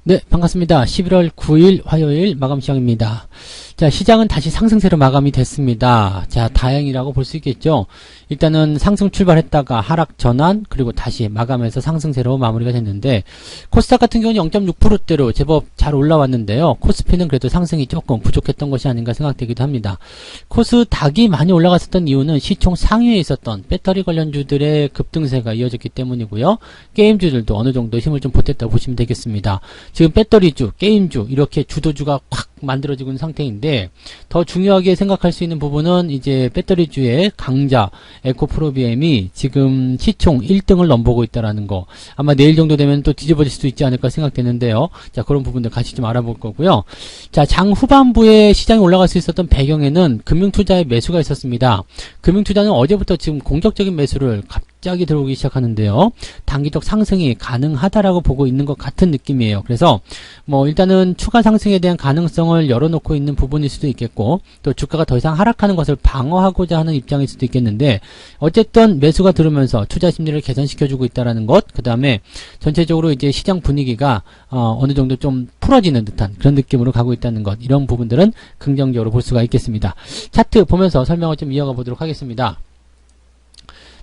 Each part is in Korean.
네, 반갑습니다. 11월 9일 화요일 마감 시장입니다. 자, 시장은 다시 상승세로 마감이 됐습니다. 자, 다행이라고 볼 수 있겠죠. 일단은 상승 출발했다가 하락 전환, 그리고 다시 마감해서 상승세로 마무리가 됐는데, 코스닥 같은 경우는 0.6%대로 제법 잘 올라왔는데요. 코스피는 그래도 상승이 조금 부족했던 것이 아닌가 생각되기도 합니다. 코스닥이 많이 올라갔었던 이유는 시총 상위에 있었던 배터리 관련주들의 급등세가 이어졌기 때문이고요. 게임주들도 어느 정도 힘을 좀 보탰다고 보시면 되겠습니다. 지금 배터리주, 게임주 이렇게 주도주가 확 만들어지고 있는 상태인데, 더 중요하게 생각할 수 있는 부분은 이제 배터리주의 강자 에코프로비엠이 지금 시총 1등을 넘보고 있다라는 거, 아마 내일 정도 되면 또 뒤집어질 수도 있지 않을까 생각되는데요. 자, 그런 부분들 같이 좀 알아볼 거고요. 자, 장 후반부에 시장이 올라갈 수 있었던 배경에는 금융투자의 매수가 있었습니다. 금융투자는 어제부터 지금 공격적인 매수를 갑자기 들어오기 시작하는데요. 단기적 상승이 가능하다라고 보고 있는 것 같은 느낌이에요. 그래서 뭐 일단은 추가 상승에 대한 가능성을 열어놓고 있는 부분일 수도 있겠고, 또 주가가 더 이상 하락하는 것을 방어하고자 하는 입장일 수도 있겠는데, 어쨌든 매수가 들어오면서 투자 심리를 개선시켜주고 있다라는 것, 그 다음에 전체적으로 이제 시장 분위기가 어느 정도 좀 풀어지는 듯한 그런 느낌으로 가고 있다는 것, 이런 부분들은 긍정적으로 볼 수가 있겠습니다. 차트 보면서 설명을 좀 이어가 보도록 하겠습니다.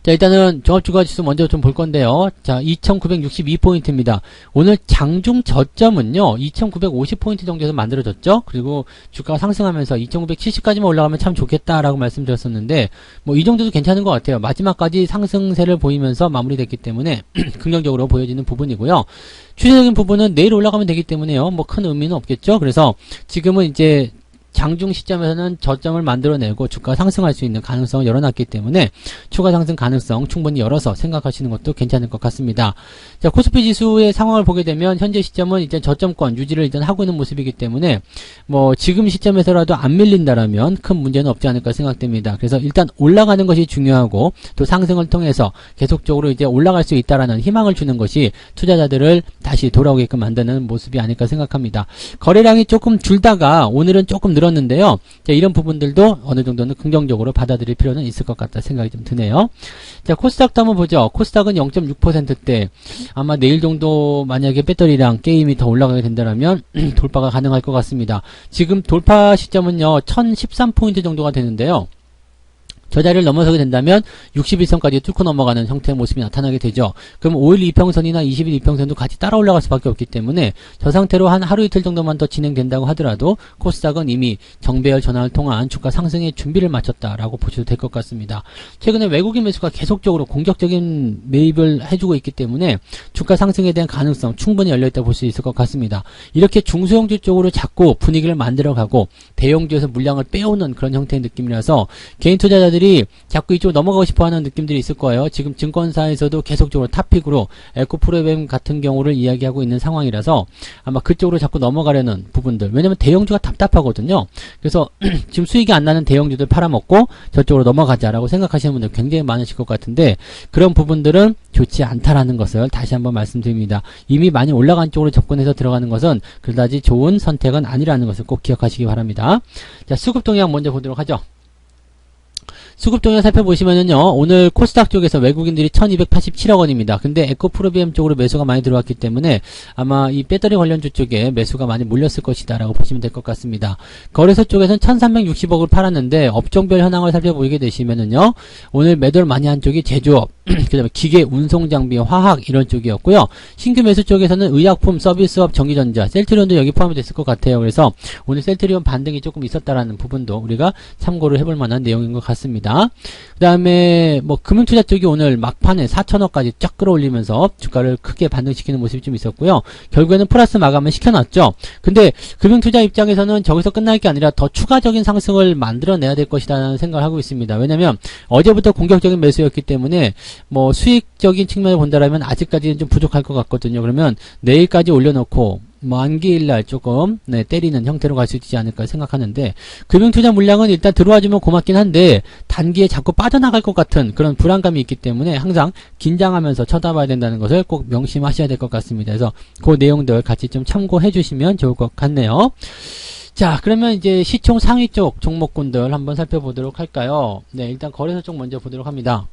자, 일단은 종합주가지수 먼저 좀 볼 건데요. 자, 2962포인트입니다. 오늘 장중 저점은요, 2950포인트 정도에서 만들어졌죠. 그리고 주가가 상승하면서 2970까지만 올라가면 참 좋겠다라고 말씀드렸었는데, 뭐 이 정도도 괜찮은 것 같아요. 마지막까지 상승세를 보이면서 마무리됐기 때문에 긍정적으로 보여지는 부분이고요. 추세적인 부분은 내일 올라가면 되기 때문에요. 뭐 큰 의미는 없겠죠. 그래서 지금은 이제 장중 시점에서는 저점을 만들어내고 주가가 상승할 수 있는 가능성을 열어놨기 때문에 추가 상승 가능성 충분히 열어서 생각하시는 것도 괜찮을 것 같습니다. 자, 코스피 지수의 상황을 보게 되면 현재 시점은 이제 저점권 유지를 일단 하고 있는 모습이기 때문에 뭐 지금 시점에서라도 안 밀린다라면 큰 문제는 없지 않을까 생각됩니다. 그래서 일단 올라가는 것이 중요하고, 또 상승을 통해서 계속적으로 이제 올라갈 수 있다라는 희망을 주는 것이 투자자들을 다시 돌아오게끔 만드는 모습이 아닐까 생각합니다. 거래량이 조금 줄다가 오늘은 조금 늘었는데요. 자, 이런 부분들도 어느 정도는 긍정적으로 받아들일 필요는 있을 것 같다 생각이 좀 드네요. 자, 코스닥도 한번 보죠. 코스닥은 0.6%대, 아마 내일 정도 만약에 배터리랑 게임이 더 올라가게 된다면 돌파가 가능할 것 같습니다. 지금 돌파 시점은요 1013포인트 정도가 되는데요. 저 자리를 넘어서게 된다면 61선까지 뚫고 넘어가는 형태의 모습이 나타나게 되죠. 그럼 5일 이평선이나 20일 이평선도 같이 따라 올라갈 수밖에 없기 때문에 저 상태로 한 하루 이틀 정도만 더 진행된다고 하더라도 코스닥은 이미 정배열 전환을 통한 주가 상승의 준비를 마쳤다라고 보셔도 될 것 같습니다. 최근에 외국인 매수가 계속적으로 공격적인 매입을 해주고 있기 때문에 주가 상승에 대한 가능성 충분히 열려있다 볼 수 있을 것 같습니다. 이렇게 중소형주 쪽으로 자꾸 분위기를 만들어가고 대형주에서 물량을 빼오는 그런 형태의 느낌이라서 개인 투자자들이 자꾸 이쪽으로 넘어가고 싶어하는 느낌들이 있을 거예요. 지금 증권사에서도 계속적으로 탑픽으로 에코프로비엠 같은 경우를 이야기하고 있는 상황이라서 아마 그쪽으로 자꾸 넘어가려는 부분들, 왜냐면 대형주가 답답하거든요. 그래서 지금 수익이 안 나는 대형주들 팔아먹고 저쪽으로 넘어가자라고 생각하시는 분들 굉장히 많으실 것 같은데, 그런 부분들은 좋지 않다라는 것을 다시 한번 말씀드립니다. 이미 많이 올라간 쪽으로 접근해서 들어가는 것은 그다지 좋은 선택은 아니라는 것을 꼭 기억하시기 바랍니다. 자, 수급 동향 먼저 보도록 하죠. 수급 동향 살펴보시면은요, 오늘 코스닥 쪽에서 외국인들이 1287억 원입니다. 근데 에코프로비엠 쪽으로 매수가 많이 들어왔기 때문에 아마 이 배터리 관련주 쪽에 매수가 많이 몰렸을 것이다 라고 보시면 될 것 같습니다. 거래소 쪽에서는 1360억을 팔았는데, 업종별 현황을 살펴보게 되시면은요, 오늘 매도를 많이 한 쪽이 제조업, 그 다음에 기계, 운송장비, 화학 이런 쪽이었고요. 신규 매수 쪽에서는 의약품, 서비스업, 전기전자, 셀트리온도 여기 포함이 됐을 것 같아요. 그래서 오늘 셀트리온 반등이 조금 있었다라는 부분도 우리가 참고를 해볼 만한 내용인 것 같습니다. 그 다음에 뭐 금융투자 쪽이 오늘 막판에 4천억까지 쫙 끌어올리면서 주가를 크게 반등시키는 모습이 좀 있었고요. 결국에는 플러스 마감을 시켜놨죠. 근데 금융투자 입장에서는 저기서 끝날 게 아니라 더 추가적인 상승을 만들어내야 될 것이라는 생각을 하고 있습니다. 왜냐면 어제부터 공격적인 매수였기 때문에 뭐 수익적인 측면을 본다라면 아직까지는 좀 부족할 것 같거든요. 그러면 내일까지 올려놓고 뭐 안기일날 조금 때리는 형태로 갈 수 있지 않을까 생각하는데, 금융투자 물량은 일단 들어와주면 고맙긴 한데 단기에 자꾸 빠져나갈 것 같은 그런 불안감이 있기 때문에 항상 긴장하면서 쳐다봐야 된다는 것을 꼭 명심하셔야 될 것 같습니다. 그래서 그 내용들 같이 좀 참고해 주시면 좋을 것 같네요. 자, 그러면 이제 시총 상위 쪽 종목군들 한번 살펴보도록 할까요? 네, 일단 거래소 쪽 먼저 보도록 합니다.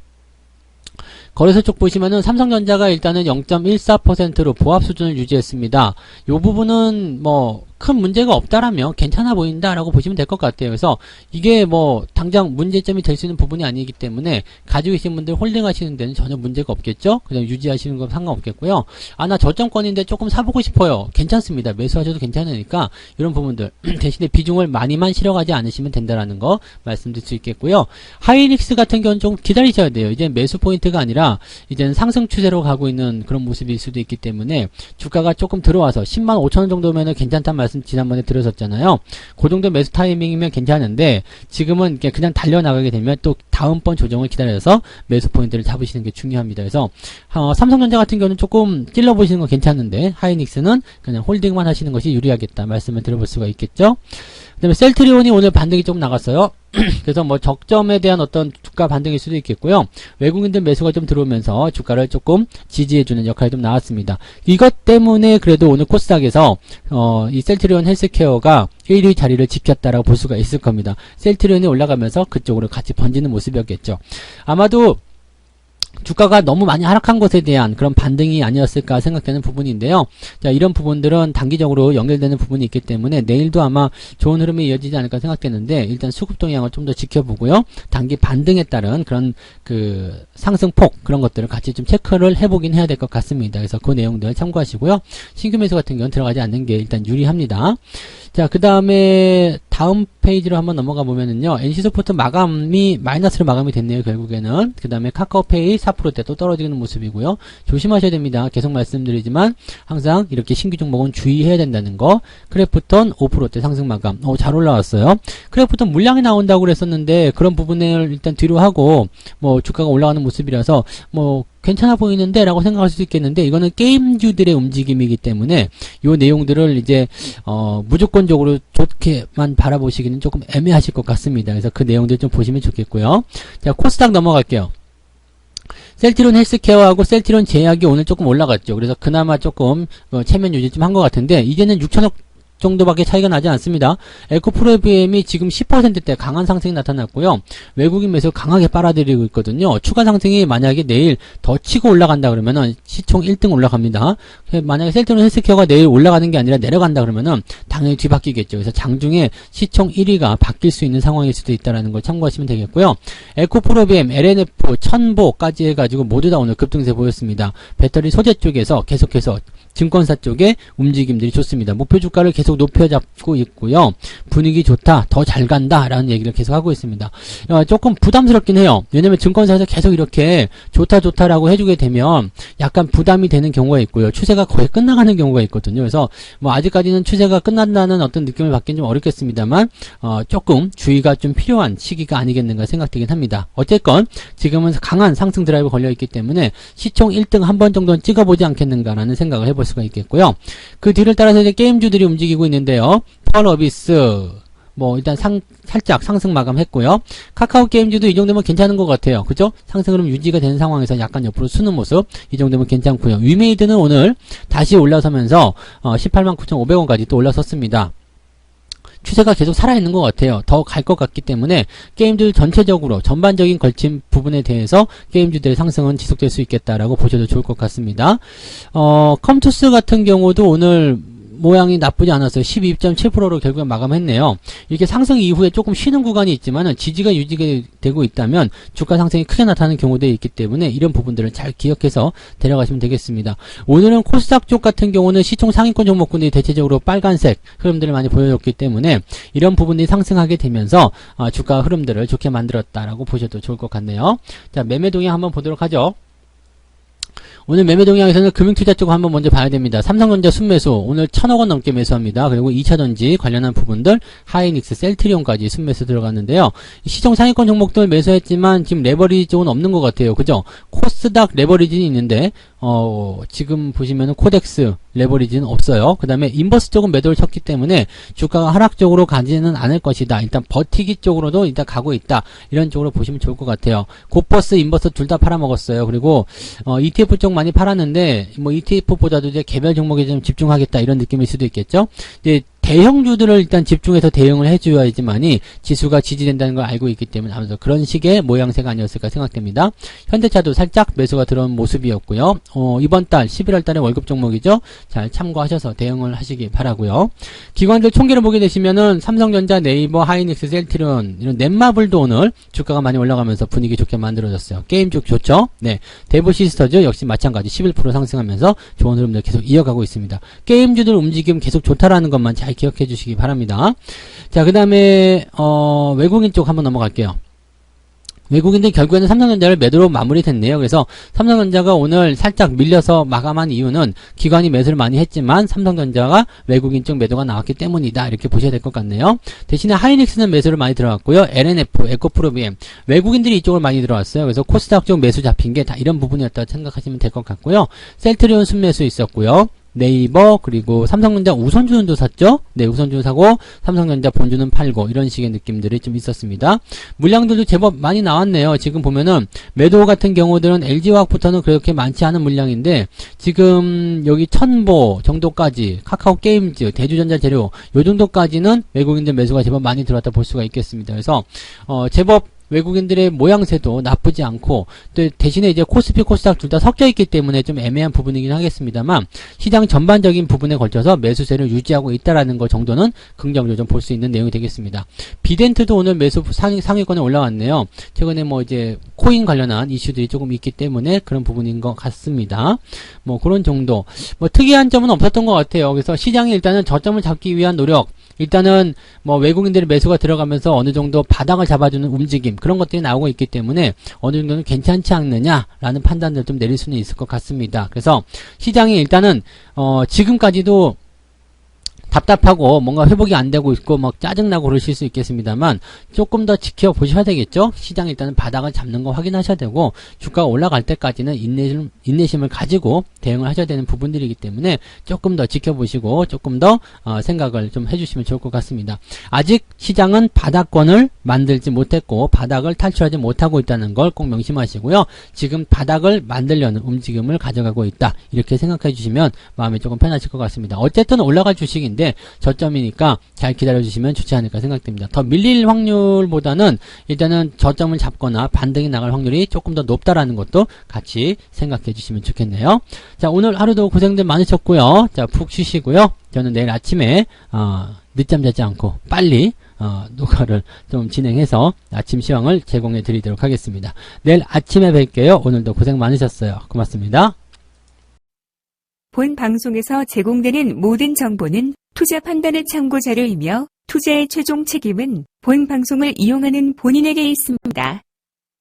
거래소 쪽 보시면은 삼성전자가 일단은 0.14%로 보합 수준을 유지했습니다. 이 부분은 뭐 큰 문제가 없다라면 괜찮아 보인다라고 보시면 될 것 같아요. 그래서 이게 뭐 당장 문제점이 될 수 있는 부분이 아니기 때문에 가지고 계신 분들 홀딩 하시는 데는 전혀 문제가 없겠죠. 그냥 유지하시는 건 상관없겠고요. 아, 나 저점권인데 조금 사보고 싶어요. 괜찮습니다. 매수하셔도 괜찮으니까 이런 부분들 대신에 비중을 많이만 실어가지 않으시면 된다라는 거 말씀드릴 수 있겠고요. 하이닉스 같은 경우는 좀 기다리셔야 돼요. 이제 매수 포인트가 아니라 이제는 상승 추세로 가고 있는 그런 모습일 수도 있기 때문에 주가가 조금 들어와서 10만 5천원 정도면은 괜찮다는 말씀 지난번에 드렸었잖아요. 그 정도 매수 타이밍이면 괜찮은데 지금은 그냥 달려나가게 되면 또 다음번 조정을 기다려서 매수 포인트를 잡으시는 게 중요합니다. 그래서 삼성전자 같은 경우는 조금 찔러보시는 건 괜찮은데 하이닉스는 그냥 홀딩만 하시는 것이 유리하겠다 말씀을 드려볼 수가 있겠죠. 그 다음에 셀트리온이 오늘 반등이 좀 나갔어요. 그래서 뭐 적점에 대한 어떤 주가 반등일 수도 있겠고요. 외국인들 매수가 좀 들어오면서 주가를 조금 지지해주는 역할이 좀 나왔습니다. 이것 때문에 그래도 오늘 코스닥에서 이 셀트리온 헬스케어가 1위 자리를 지켰다라고 볼 수가 있을 겁니다. 셀트리온이 올라가면서 그쪽으로 같이 번지는 모습이었겠죠. 아마도 주가가 너무 많이 하락한 것에 대한 그런 반등이 아니었을까 생각되는 부분인데요. 자, 이런 부분들은 단기적으로 연결되는 부분이 있기 때문에 내일도 아마 좋은 흐름이 이어지지 않을까 생각되는데 일단 수급 동향을 좀 더 지켜보고요. 단기 반등에 따른 그런 그 상승폭 그런 것들을 같이 좀 체크를 해보긴 해야 될 것 같습니다. 그래서 그 내용들 참고하시고요. 신규 매수 같은 경우는 들어가지 않는 게 일단 유리합니다. 자, 그 다음에 다음 페이지로 한번 넘어가 보면은요. NC소프트 마감이 마이너스로 마감이 됐네요. 결국에는. 그 다음에 카카오페이 4%대 또 떨어지는 모습이고요. 조심하셔야 됩니다. 계속 말씀드리지만 항상 이렇게 신규 종목은 주의해야 된다는 거. 크래프톤 5%대 상승 마감. 잘 올라왔어요. 크래프톤 물량이 나온다고 그랬었는데 그런 부분을 일단 뒤로 하고 뭐 주가가 올라가는 모습이라서 뭐 괜찮아 보이는데 라고 생각할 수 있겠는데 이거는 게임주들의 움직임이기 때문에 요 내용들을 이제 무조건적으로 좋게만 바라보시기는 조금 애매하실 것 같습니다. 그래서 그 내용들 좀 보시면 좋겠고요. 자, 코스닥 넘어갈게요. 셀트리온 헬스케어하고 셀트리온 제약이 오늘 조금 올라갔죠. 그래서 그나마 조금 체면 유지 좀 한 것 같은데 이제는 6천억 정도밖에 차이가 나지 않습니다. 에코프로비엠이 지금 10%대 강한 상승이 나타났고요. 외국인 매수 강하게 빨아들이고 있거든요. 추가 상승이 만약에 내일 더 치고 올라간다 그러면은 시총 1등 올라갑니다. 만약에 셀트리온 헬스케어가 내일 올라가는 게 아니라 내려간다 그러면은 당연히 뒤바뀌겠죠. 그래서 장중에 시총 1위가 바뀔 수 있는 상황일 수도 있다는 걸 참고하시면 되겠고요. 에코프로비엠, LNF, 천보까지 해가지고 모두 다 오늘 급등세 보였습니다. 배터리 소재 쪽에서 계속해서 증권사 쪽에 움직임들이 좋습니다. 목표 주가를 계속 높여잡고 있고요. 분위기 좋다, 더 잘 간다 라는 얘기를 계속 하고 있습니다. 조금 부담스럽긴 해요. 왜냐면 증권사에서 계속 이렇게 좋다 좋다라고 해주게 되면 약간 부담이 되는 경우가 있고요. 추세가 거의 끝나가는 경우가 있거든요. 그래서 뭐 아직까지는 추세가 끝난다는 어떤 느낌을 받기는 좀 어렵겠습니다만 조금 주의가 좀 필요한 시기가 아니겠는가 생각되긴 합니다. 어쨌건 지금은 강한 상승 드라이브 걸려있기 때문에 시총 1등 한 번 정도는 찍어보지 않겠는가라는 생각을 해볼 수가 있겠고요. 그 뒤를 따라서 이제 게임주들이 움직이고 있는데요. 펄어비스 뭐 일단 살짝 상승 마감했고요. 카카오 게임주도 이 정도면 괜찮은 것 같아요. 그죠? 상승 흐름 유지가 되는 상황에서 약간 옆으로 쓰는 모습 이 정도면 괜찮고요. 위메이드는 오늘 다시 올라서면서 189,500원까지 또 올라섰습니다. 추세가 계속 살아있는 것 같아요. 더 갈 것 같기 때문에 게임들 전체적으로 전반적인 걸친 부분에 대해서 게임주들의 상승은 지속될 수 있겠다라고 보셔도 좋을 것 같습니다. 컴투스 같은 경우도 오늘 모양이 나쁘지 않았어요. 12.7%로 결국에 마감했네요. 이렇게 상승 이후에 조금 쉬는 구간이 있지만 지지가 유지가 되고 있다면 주가 상승이 크게 나타나는 경우도 있기 때문에 이런 부분들을 잘 기억해서 데려가시면 되겠습니다. 오늘은 코스닥 쪽 같은 경우는 시총 상위권 종목군들이 대체적으로 빨간색 흐름들을 많이 보여줬기 때문에 이런 부분들이 상승하게 되면서 주가 흐름들을 좋게 만들었다라고 보셔도 좋을 것 같네요. 자, 매매 동향 한번 보도록 하죠. 오늘 매매 동향에서는 금융투자 쪽을 한번 먼저 봐야 됩니다. 삼성전자 순매수 오늘 1,000억원 넘게 매수합니다. 그리고 2차전지 관련한 부분들 하이닉스, 셀트리온까지 순매수 들어갔는데요. 시총 상위권 종목들 매수했지만 지금 레버리지 쪽은 없는 것 같아요. 그죠? 코스닥 레버리지는 있는데 지금 보시면은 코덱스 레버리지는 없어요. 그 다음에 인버스 쪽은 매도를 쳤기 때문에 주가가 하락 쪽으로 가지는 않을 것이다. 일단 버티기 쪽으로도 일단 가고 있다. 이런 쪽으로 보시면 좋을 것 같아요. 고버스, 인버스 둘 다 팔아먹었어요. 그리고 ETF 쪽 많이 팔았는데 뭐 ETF보다도 이제 개별 종목에 좀 집중하겠다 이런 느낌일 수도 있겠죠. 이제 대형주들을 일단 집중해서 대응을 해줘야지만이 지수가 지지된다는 걸 알고 있기 때문에 아무래도 그런 식의 모양새가 아니었을까 생각됩니다. 현대차도 살짝 매수가 들어온 모습이었고요. 이번 달 11월 달에 월급 종목이죠. 잘 참고하셔서 대응을 하시기 바라고요. 기관들 총계를 보게 되시면은 삼성전자, 네이버, 하이닉스, 셀트리온 이런 넷마블도 오늘 주가가 많이 올라가면서 분위기 좋게 만들어졌어요. 게임 쪽 좋죠. 네, 대부시스터즈 역시 마찬가지 11% 상승하면서 좋은 흐름들 계속 이어가고 있습니다. 게임주들 움직임 계속 좋다라는 것만 잘 기억해 주시기 바랍니다. 자, 그 다음에 외국인 쪽 한번 넘어갈게요. 외국인들 결국에는 삼성전자를 매도로 마무리됐네요. 그래서 삼성전자가 오늘 살짝 밀려서 마감한 이유는 기관이 매수를 많이 했지만 삼성전자가 외국인 쪽 매도가 나왔기 때문이다. 이렇게 보셔야 될 것 같네요. 대신에 하이닉스는 매수를 많이 들어갔고요. LNF, 에코프로비엠 외국인들이 이쪽을 많이 들어왔어요. 그래서 코스닥 쪽 매수 잡힌 게 다 이런 부분이었다고 생각하시면 될 것 같고요. 셀트리온 순매수 있었고요. 네이버 그리고 삼성전자 우선주는도 샀죠. 네, 우선주 사고 삼성전자 본주는 팔고 이런 식의 느낌들이 좀 있었습니다. 물량들도 제법 많이 나왔네요. 지금 보면은 매도 같은 경우들은 LG화학부터는 그렇게 많지 않은 물량인데 지금 여기 첨보 정도까지 카카오게임즈, 대주전자재료 요 정도까지는 외국인들 매수가 제법 많이 들어왔다 볼 수가 있겠습니다. 그래서 제법 외국인들의 모양새도 나쁘지 않고 또 대신에 이제 코스피, 코스닥 둘 다 섞여 있기 때문에 좀 애매한 부분이긴 하겠습니다만 시장 전반적인 부분에 걸쳐서 매수세를 유지하고 있다라는 것 정도는 긍정적으로 좀 볼 수 있는 내용이 되겠습니다. 비덴트도 오늘 매수 상위권에 올라왔네요. 최근에 뭐 이제 코인 관련한 이슈들이 조금 있기 때문에 그런 부분인 것 같습니다. 뭐 그런 정도. 뭐 특이한 점은 없었던 것 같아요. 그래서 시장이 일단은 저점을 잡기 위한 노력. 일단은 뭐 외국인들의 매수가 들어가면서 어느 정도 바닥을 잡아주는 움직임 그런 것들이 나오고 있기 때문에 어느 정도는 괜찮지 않느냐라는 판단을 좀 내릴 수는 있을 것 같습니다. 그래서 시장이 일단은 지금까지도 답답하고 뭔가 회복이 안 되고 있고 막 짜증나고 그러실 수 있겠습니다만 조금 더 지켜보셔야 되겠죠. 시장 일단은 바닥을 잡는 거 확인하셔야 되고 주가가 올라갈 때까지는 인내심을 가지고 대응을 하셔야 되는 부분들이기 때문에 조금 더 지켜보시고 조금 더 생각을 좀 해주시면 좋을 것 같습니다. 아직 시장은 바닥권을 만들지 못했고 바닥을 탈출하지 못하고 있다는 걸 꼭 명심하시고요. 지금 바닥을 만들려는 움직임을 가져가고 있다. 이렇게 생각해 주시면 마음이 조금 편하실 것 같습니다. 어쨌든 올라갈 주식인데 저점이니까 잘 기다려주시면 좋지 않을까 생각됩니다. 더 밀릴 확률보다는 일단은 저점을 잡거나 반등이 나갈 확률이 조금 더 높다라는 것도 같이 생각해 주시면 좋겠네요. 자, 오늘 하루도 고생들 많으셨고요. 자, 푹 쉬시고요. 저는 내일 아침에 늦잠 자지 않고 빨리 녹화를 좀 진행해서 아침 시황을 제공해 드리도록 하겠습니다. 내일 아침에 뵐게요. 오늘도 고생 많으셨어요. 고맙습니다. 본 방송에서 제공되는 모든 정보는 투자 판단의 참고 자료이며 투자의 최종 책임은 본 방송을 이용하는 본인에게 있습니다.